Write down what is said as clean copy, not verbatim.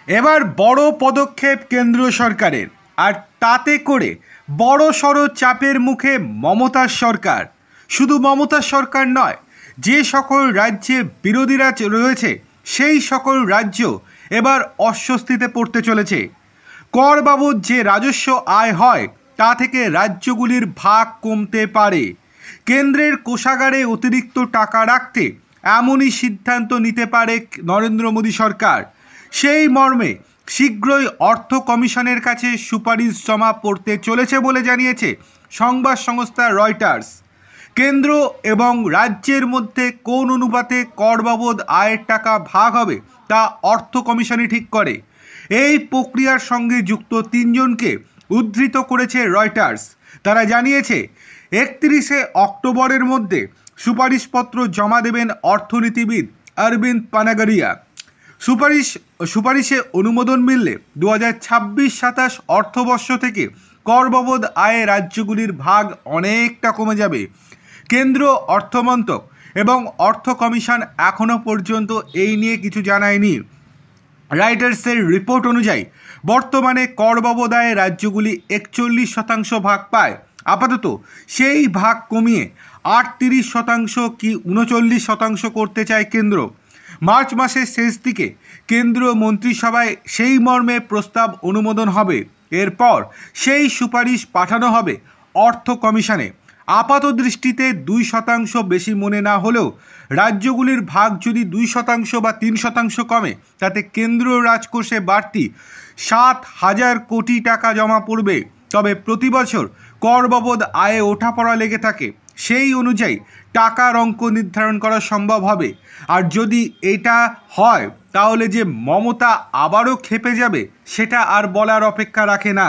এবার বড় পদক্ষেপ কেন্দ্র সরকারের, আর তাতে করে বড় সড় চাপের মুখে মমতার সরকার। শুধু মমতার সরকার নয়, যে সকল রাজ্যে বিরোধীরা রয়েছে সেই সকল রাজ্য এবার অস্বস্তিতে পড়তে চলেছে। কর বাবদ যে রাজস্ব আয় হয় তা থেকে রাজ্যগুলির ভাগ কমতে পারে। কেন্দ্রের কোষাগারে অতিরিক্ত টাকা রাখতে এমনই সিদ্ধান্ত নিতে পারে নরেন্দ্র মোদী সরকার। সেই মর্মে শীঘ্রই অর্থ কমিশনের কাছে সুপারিশ জমা পড়তে চলেছে বলে জানিয়েছে সংবাদ সংস্থা রয়টার্স। কেন্দ্র এবং রাজ্যের মধ্যে কোন অনুপাতে কর বাবদ আয়ের টাকা ভাগ হবে তা অর্থ কমিশনই ঠিক করে। এই প্রক্রিয়ার সঙ্গে যুক্ত তিনজনকে উদ্ধৃত করেছে রয়টার্স। তারা জানিয়েছে 31শে অক্টোবরের মধ্যে সুপারিশপত্র জমা দেবেন অর্থনীতিবিদ অরবিন্দ পানাগরিয়া। সুপারিশে অনুমোদন মিললে 2026-27 অর্থবর্ষ থেকে কর বাবদ আয়ে রাজ্যগুলির ভাগ অনেকটা কমে যাবে। কেন্দ্র অর্থমন্ত্রক এবং অর্থ কমিশন এখনও পর্যন্ত এই নিয়ে কিছু জানায়নি। রাইটার্সের রিপোর্ট অনুযায়ী বর্তমানে কর বাবদ আয়ে রাজ্যগুলি 41% ভাগ পায়। আপাতত সেই ভাগ কমিয়ে 38% কি 39% করতে চায় কেন্দ্র। মার্চ মাসের শেষ দিকে কেন্দ্রীয় মন্ত্রিসভায় সেই মর্মে প্রস্তাব অনুমোদন হবে। এরপর সেই সুপারিশ পাঠানো হবে অর্থ কমিশনে। আপাত দৃষ্টিতে 2% বেশি মনে না হলেও রাজ্যগুলির ভাগ যদি 2% বা 3% কমে তাতে কেন্দ্রীয় রাজকোষে বাড়তি 7,000 কোটি টাকা জমা পড়বে। তবে প্রতি বছর কর বাবদ আয়ে ওঠাপড়া লেগে থাকে, সেই অনুযায়ী টাকার অঙ্ক নির্ধারণ করা সম্ভব হবে। আর যদি এটা হয় তাহলে যে মমতা আবারও খেপে যাবে সেটা আর বলার অপেক্ষা রাখে না।